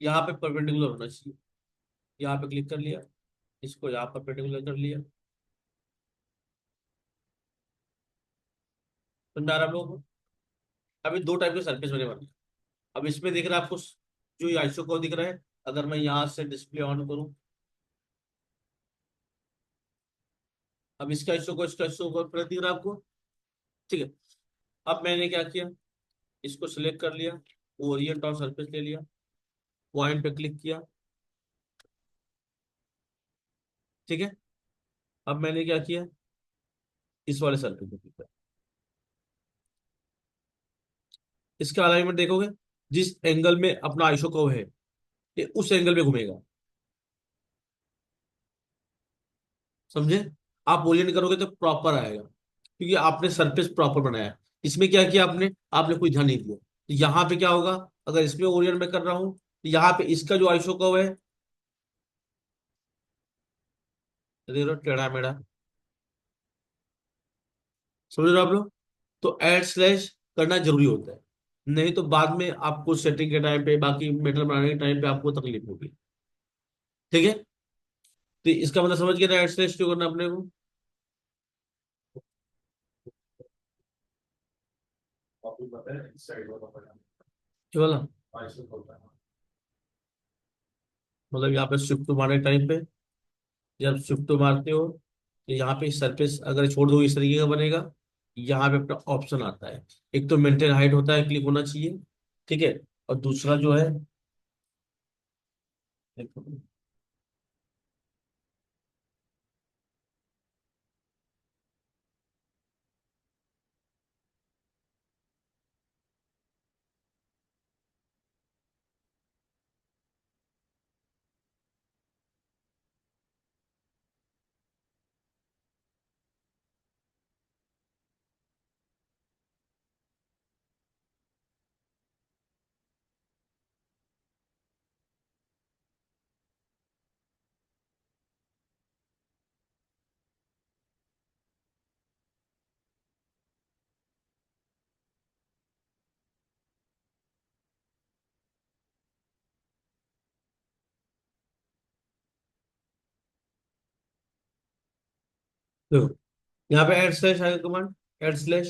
यहाँ पे परपेंडिकुलर होना चाहिए। यहाँ पे क्लिक कर लिया, इसको यहाँ पर परपेंडिकुलर कर लिया। समझ आ रहा है आप लोगों को? अभी दो टाइप के सरफेस बने वाले हैं। अब इसमें दिख रहा है आपको जो ये आइसो को दिख रहा है, अगर मैं यहाँ से डिस्प्ले ऑन करूँ, अब इसका आइसो को दिख रहा है आपको। ठीक है। अब मैंने क्या किया, इसको सिलेक्ट कर लिया, ओरिएंट और सरफेस ले लिया, पॉइंट पे क्लिक किया। ठीक है। अब मैंने क्या किया, इस वाले सरफेस पे क्लिक किया। इसका अलाइनमेंट देखोगे, जिस एंगल में अपना आइसो कर्व है ये उस एंगल में घूमेगा। समझे? आप ओरिएंट करोगे तो प्रॉपर आएगा, क्योंकि आपने सरफेस प्रॉपर बनाया है। इसमें क्या किया आपने, आपने कोई ध्यान नहीं दिया, तो यहाँ पे क्या होगा, अगर इसमें ओरिएंट में कर रहा हूँ तो यहाँ पे इसका जो आइसो कर्व है, तो देख रहे हो टेढ़ा मेढ़ा। समझ रहे हो आप लोग? तो ऐड स्लैश करना जरूरी होता है, नहीं तो बाद में आपको सेटिंग के टाइम पे, बाकी मेटल बनाने के टाइम पे आपको तकलीफ होगी। ठीक है। तो इसका मतलब समझ गया ना, ऐड स्लैश क्यों करना अपने को। ये वाला मतलब यहाँ पे शिफ्ट मारने के टाइम पे, जब शिफ्ट मारते हो तो यहाँ पे सरफेस अगर छोड़ दो इस तरीके का बनेगा। यहाँ पे अपना ऑप्शन आता है, एक तो मेंटेन हाइट होता है, क्लिक होना चाहिए। ठीक है। और दूसरा जो है, देखो देखो, यहाँ पे एड स्लैश आएगा कमांड, एड स्लैश।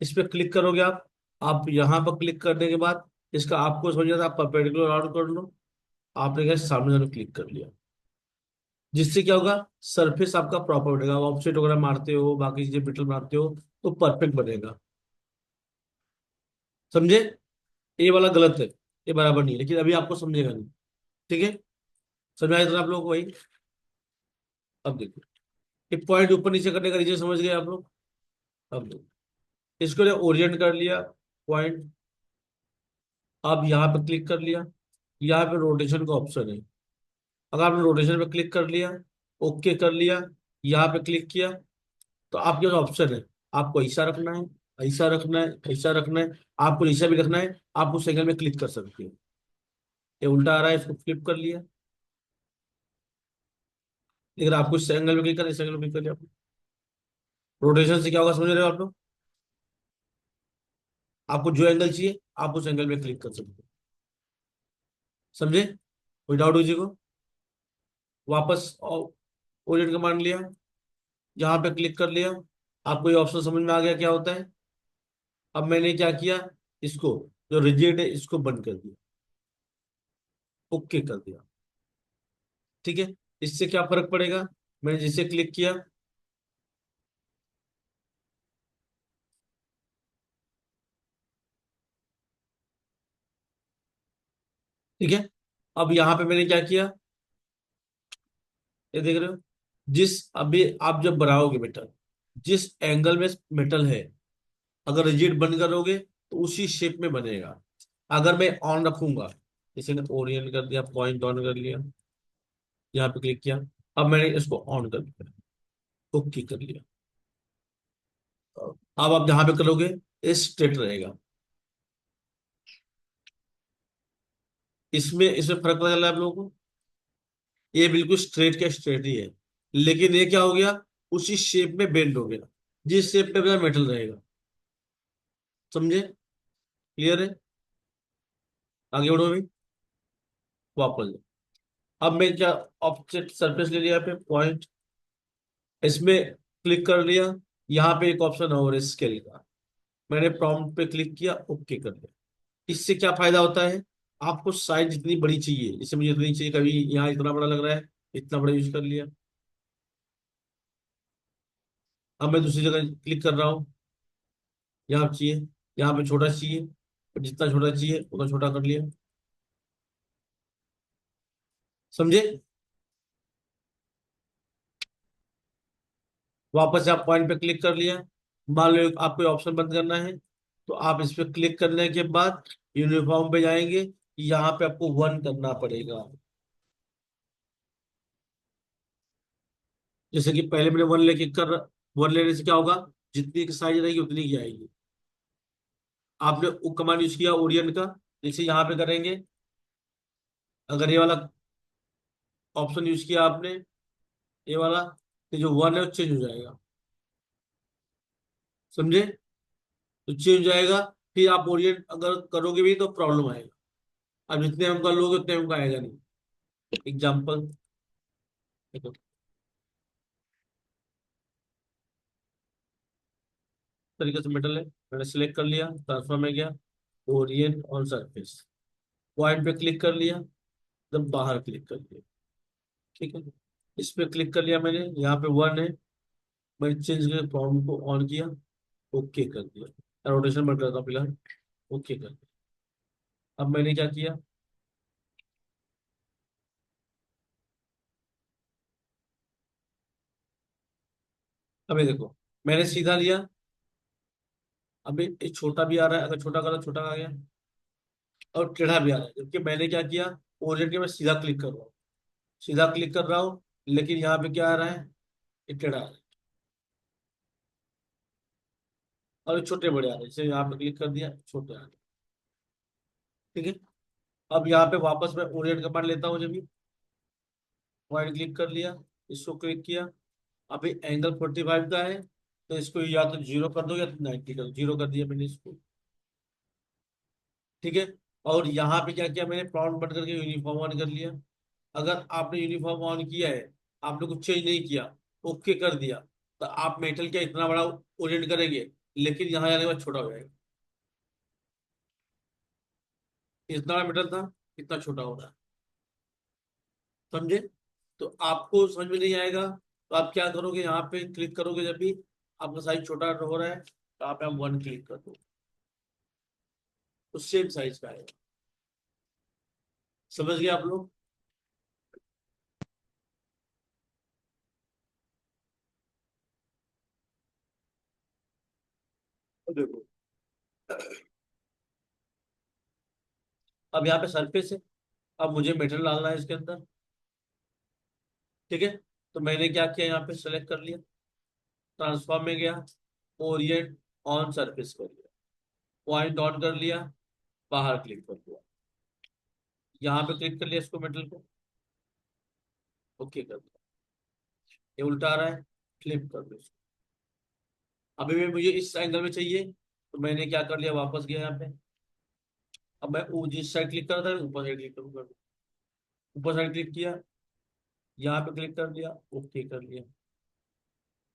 इस पे क्लिक करोगे आप यहाँ पर क्लिक करने के बाद इसका आपको समझ आता है, आप परपेंडिकुलर आउट कर लो। आपने क्या सामने जाने क्लिक कर लिया, जिससे क्या होगा, सरफेस आपका प्रॉपर बनेगा। ऑफसेट वगैरह मारते हो, बाकी चीजें बिटल मारते हो तो परफेक्ट बनेगा। समझे? ये वाला गलत है, ये बराबर नहीं है, लेकिन अभी आपको समझेगा नहीं। ठीक है। समझ में आया था आप लोग को वही? अब देखो, ये पॉइंट ऊपर नीचे करने का रीजन समझ गए आप लोग? अब देखो, इसको ओरिएंट कर लिया, पॉइंट। अब यहाँ पे क्लिक कर लिया, यहाँ पे रोटेशन का ऑप्शन है। अगर आपने रोटेशन पे क्लिक कर लिया, ओके कर लिया, यहाँ पे क्लिक किया, तो आपके पास ऑप्शन है, आपको ऐसा रखना है, ऐसा रखना है, ऐसा रखना है, आपको ऐसा भी रखना है। आप उस एंगल में क्लिक कर सकते हो। ये उल्टा आ रहा है, इसको फ्लिप कर लिया। लेकिन आपको इस एंगल में क्लिक करना है, इस एंगल में क्लिक कर लिया आपने। रोटेशन से क्या होगा समझ रहे हो आप लोग? आपको जो एंगल चाहिए आप उस एंगल में क्लिक कर सकते हो। समझे? कोई डाउट किसी को? वापस ओरिएंट कमांड लिया, यहाँ पे क्लिक कर लिया, आपको ये ऑप्शन समझ में आ गया क्या होता है। अब मैंने क्या किया, इसको जो रिजिड है इसको बंद कर दिया, ओके कर दिया। ठीक है। इससे क्या फर्क पड़ेगा, मैंने जिसे क्लिक किया, ठीक है। अब यहाँ पे मैंने क्या किया, ये देख रहे हो, जिस अभी आप जब बनाओगे मेटल, जिस एंगल में मेटल है, अगर रिजिड बंद करोगे तो उसी शेप में बनेगा। अगर मैं ऑन रखूंगा, जैसे ओरिएंट कर दिया, पॉइंट ऑन कर लिया, यहाँ पे क्लिक किया, अब मैंने इसको ऑन कर दिया, ओके कर लिया। अब आप जहां पे करोगे ये स्ट्रेट रहेगा। इसमें इसमें फर्क पता चला है आप लोगों को? ये बिल्कुल स्ट्रेट का स्ट्रेट ही है, लेकिन ये क्या हो गया, उसी शेप में बेंड हो गया, जिस शेप में अपना मेटल रहेगा। समझे? क्लियर है? आगे बढ़ो भाई। वापस जाओ। अब मैं क्या, ऑब्जेक्ट सरफेस ले लिया पे पॉइंट, इसमें क्लिक कर लिया। यहाँ पे एक ऑप्शन है और स्केल का, मैंने प्रॉम्प्ट पे क्लिक किया, ओके कर दिया। इससे क्या फायदा होता है, आपको साइज जितनी बड़ी चाहिए, जैसे मुझे इतनी चाहिए, कभी यहाँ इतना बड़ा लग रहा है, इतना बड़ा यूज कर लिया। अब मैं दूसरी जगह क्लिक कर रहा हूँ, यहाँ चाहिए, यहाँ पे छोटा चाहिए, जितना छोटा चाहिए उतना छोटा कर लिया। समझे? वापस से आप पॉइंट पे क्लिक कर लिया। मान लो आपको ऑप्शन बंद करना है, तो आप इस पे क्लिक करने के बाद यूनिफॉर्म पे जाएंगे, यहाँ पे आपको 1 करना पड़ेगा। जैसे कि पहले मैंने 1 लेके कर, 1 लेने से क्या होगा, जितनी की साइज रहेगी उतनी की आएगी। आपने वो कमांड यूज किया ओरियन का, जैसे यहाँ पे करेंगे, अगर ये वाला ऑप्शन यूज किया आपने, ये वाला, तो जो 1 है वो चेंज हो जाएगा। समझे? तो चेंज हो जाएगा। फिर आप ओरियंट अगर करोगे भी तो प्रॉब्लम आएगा। अब जितने अंक लोगे उतने अंक आएगा नहीं। एग्जाम्पल देखो, तरीके से मेटल है, मैंने सिलेक्ट कर लिया, ट्रांसफॉर्म में गया, ओरिएंट ऑन सरफेस, पॉइंट पे क्लिक कर लिया, जब बाहर क्लिक कर लिया। ठीक है, इस पे क्लिक कर लिया मैंने, यहाँ पे 1 है, मैंने चेंज करके प्रॉम्प्ट को ऑन किया, ओके कर दिया, रोटेशन बंद करता हूँ फिलहाल, ओके कर दिया। अब मैंने क्या किया, अभी देखो, मैंने सीधा लिया, अभी एक छोटा भी आ रहा है, अगर छोटा करो छोटा आ गया, और टेढ़ा भी आ रहा है, जबकि मैंने क्या किया, ओरिएंट के मैं सीधा क्लिक कर रहा हूँ, सीधा क्लिक कर रहा हूँ, लेकिन यहाँ पे क्या आ रहा है, ये टेढ़ा आ रहा है, और ये छोटे बड़े आ रहे हैं, जैसे यहाँ पे क्लिक कर दिया, छोटे आ रहे हैं। ठीक है, अब यहाँ पे वापस मैं ओरिएंट कमांड लेता हूँ, जब भी पॉइंट क्लिक कर लिया, इसको क्लिक किया, अभी एंगल 45 का है, तो इसको या तो 0 कर दो या तो 90 कर दो, 0 कर दिया मैंने इसको। ठीक है, और यहाँ पे क्या किया मैंने, प्रॉम्प्ट बंद करके यूनिफॉर्म ऑन कर लिया। अगर आपने यूनिफॉर्म ऑन किया है, आपने कुछ चेंज नहीं किया, ओके कर दिया, तो आप मेटल क्या इतना बड़ा ओरिएंट करेंगे, लेकिन यहाँ जाने के बाद छोटा हो जाएगा। इतना बड़ा मेटल था, इतना छोटा हो रहा है। समझे? तो आपको समझ में नहीं आएगा, तो आप क्या करोगे, यहाँ पे क्लिक करोगे, जब भी आपका साइज छोटा हो रहा है, तो आप यहाँ 1 क्लिक कर दो, तो सेम साइज का आएगा। समझ गए आप लोग? तो देखो, अब यहाँ पे सरफेस है, अब मुझे मेटल डालना है इसके अंदर। ठीक है, तो मैंने क्या किया, यहाँ पे सेलेक्ट कर लिया, ट्रांसफॉर्म में गया, ओरिएंट ऑन सरफेस कर लिया, पॉइंट ऑन कर लिया, बाहर क्लिक कर दिया, यहाँ पे क्लिक कर लिया इसको, मेटल को, ओके कर दिया। ये उल्टा आ रहा है, फ्लिप कर दो इसको। अभी भी मुझे इस एंगल में चाहिए, तो मैंने क्या कर लिया, वापस गया यहाँ पे। अब मैं जिस साइड क्लिक कर रहा था, ऊपर साइड क्लिक करूंगा, ऊपर साइड क्लिक किया, यहाँ पे क्लिक कर दिया, ओके कर लिया,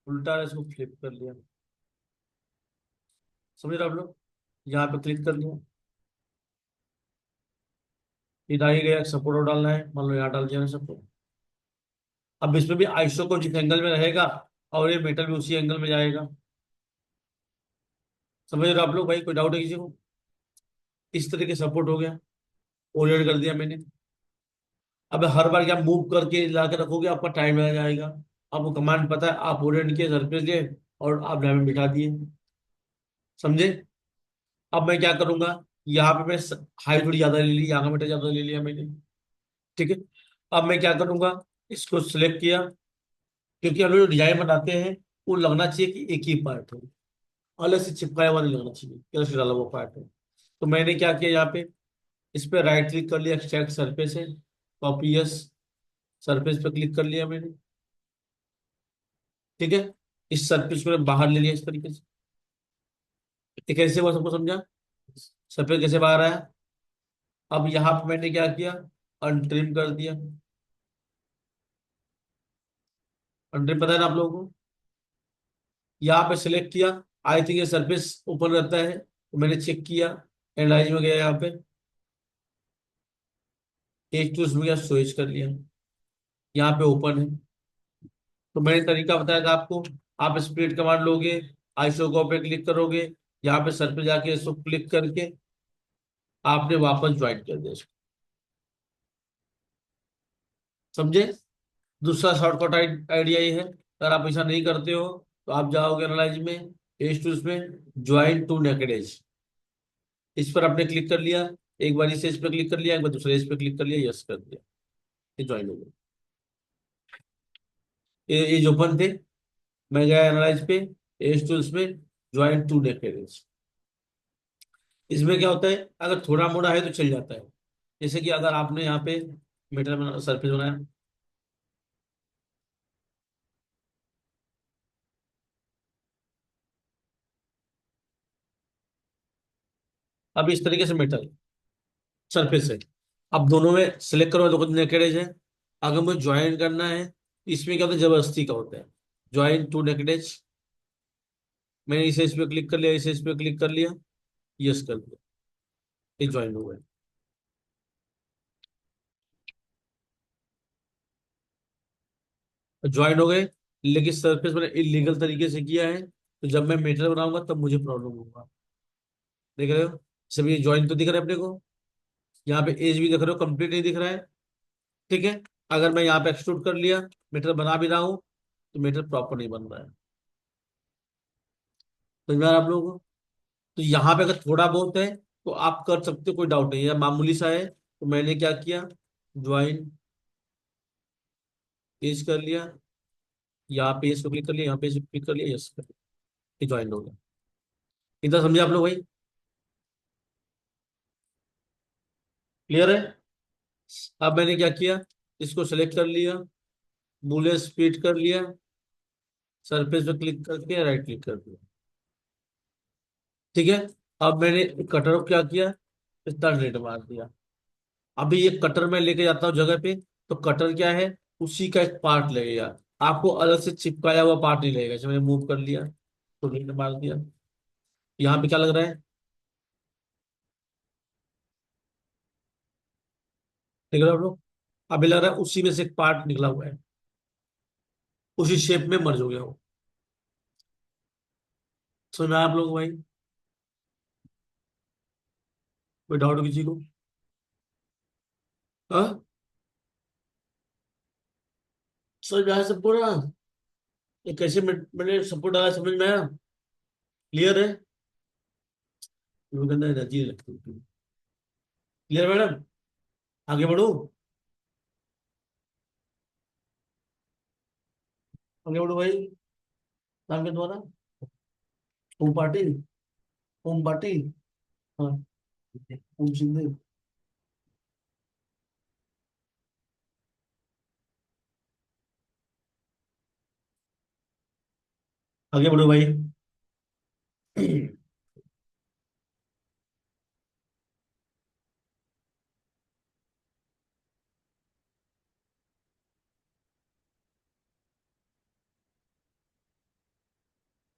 उल्टा है, इसको फ्लिप कर लिया। समझ रहे हो आप लोग? यहाँ पे क्लिक कर लिया, फिर आ ही गया, सपोर्ट डालना है, मान लो यहाँ डाल दिया सपोर्ट। अब इसमें भी आइसो को जिस एंगल में रहेगा, और ये मेटल भी उसी एंगल में जाएगा। समझ रहे हो आप लोग भाई, कोई डाउट है किसी को? इस तरह के सपोर्ट हो गया, ओरिएंट कर दिया मैंने। अब हर बार क्या मूव करके ला के रखोगे, आपका टाइम लग जाएगा। आपको कमांड पता है, आप ओरिएंट के सरफेस लिए, और आप डायमंड बिठा दिए। समझे? अब मैं क्या करूंगा, यहाँ पे मैं हाइट थोड़ी ज्यादा ले ली, यहाँ का मीटर ज्यादा ले लिया मैंने। ठीक है, अब मैं क्या करूंगा, इसको सिलेक्ट किया, क्योंकि हम लोग जो डिजाइन बनाते हैं, वो लगना चाहिए कि एक ही पार्ट हो, अलग से चिपकाया हुआ नहीं लगना चाहिए, अलग से डाला हुआ पार्ट हो। तो मैंने क्या किया, यहाँ पे इस पे राइट क्लिक कर लिया, एक्सट्रैक्ट सरफेस है, कॉपी यस, सरफेस पे क्लिक कर लिया मैंने। ठीक है, इस सरफेस को बाहर ले लिया इस तरीके से। ये कैसे हुआ, सबको समझा? सरफेस कैसे बाहर आया? अब यहाँ पे मैंने क्या किया, अनट्रिम कर दिया। अनट्रिम पता है ना आप लोगों को। यहाँ पे सिलेक्ट किया, आई थिंक ये सरफेस ओपन रहता है, तो मैंने चेक किया, एनालाइज में गया यहाँ पे, एक चूज में गया, स्विच कर लिया, यहाँ पे ओपन है। तो मैंने तरीका बताया था आपको, आप स्प्लिट कमांड लोगे, आइसोगो पे क्लिक करोगे, यहाँ पे सर पे जाके इसको क्लिक करके आपने वापस ज्वाइन कर दिया इसको। समझे। दूसरा शॉर्टकट आइडिया ये है, अगर आप ऐसा नहीं करते हो तो आप जाओगे एनालाइज में, एज टूल्स में, ज्वाइन टू नेकेड एज, इस पर आपने क्लिक कर लिया, एक बार इस एज पे क्लिक कर लिया, एक बार दूसरे एज पे क्लिक कर लिया, यस कर दिया, ये ज्वाइन हो गया। ये एज ओपन थे, मैं गया एनालाइज पे, एज टूल्स में, ज्वाइन टू नेकेड एज। इसमें क्या होता है, अगर थोड़ा मोड़ा है तो चल जाता है। जैसे कि अगर आपने यहाँ पे मेटल बना, सरफेस बनाया, अब इस तरीके से मेटल सरफेस है, अब दोनों में सिलेक्ट करो तो नेकेड एज है। अगर मुझे ज्वाइन करना है, इसमें क्या होता है, जबरदस्ती का होता है, ज्वाइन टू नेकेड एज, मैंने इस एज पे क्लिक कर लिया, इस एज पे क्लिक कर लिया, यस कर दिया, ये ज्वाइन हो गया। ज्वाइन हो गए, लेकिन सरफेस मैंने इलीगल तरीके से किया है, तो जब मैं मेटल बनाऊंगा तब मुझे प्रॉब्लम होगा। देख रहे हो, सब ये ज्वाइन तो दिख रहा है अपने को, यहाँ पे एज भी देख रहे हो, कंप्लीट नहीं दिख रहा है। ठीक है, अगर मैं यहाँ पे एक्सट्रूड कर लिया, मीटर बना भी रहा हूँ, तो मीटर प्रॉपर नहीं बन रहा है। समझ में आ रहा है आप लोगों को। तो यहाँ पे अगर थोड़ा बहुत है तो आप कर सकते हो, कोई डाउट नहीं है, मामूली सा है, तो मैंने क्या किया, ज्वाइन पेज कर लिया, यहाँ पेज पे क्लिक कर लिया, यहाँ पेज पे क्लिक कर लिया, यस कर लिया, ये ज्वाइन हो गया। इतना समझे आप लोग भाई। क्लियर है। अब मैंने क्या किया, इसको सेलेक्ट कर लिया, बुलेट स्पीड कर लिया, सरफेस पे क्लिक करके राइट क्लिक कर दिया। ठीक है, अब मैंने कटर को क्या किया, इतना रेड मार दिया। अभी ये कटर में लेके जाता हूँ जगह पे, तो कटर क्या है, उसी का एक पार्ट लगेगा, आपको अलग से चिपकाया हुआ पार्ट नहीं लगेगा। जैसे मैंने मूव कर लिया तो रेड मार दिया, यहाँ पे क्या लग रहा है, देख रहे हो आप लोग, अभी लग रहा है उसी में से एक पार्ट निकला हुआ है, उसी शेप में मर्ज हो गया वो। समझ में आया आप लोग भाई। कोई डाउट किसी को। हाँ, समझ में आया सबको ना। ये कैसे मैंने सबको डाला, समझ में आया। क्लियर है। लोगों के अंदर एनर्जी लगती है। Clear madam. आगे बढ़ो, आगे बढ़ो भाई। नाम क्या तुम्हारा। ओम पाटिल। ओम पाटिल। हाँ। ओम सिंधे। आगे बढ़ो भाई।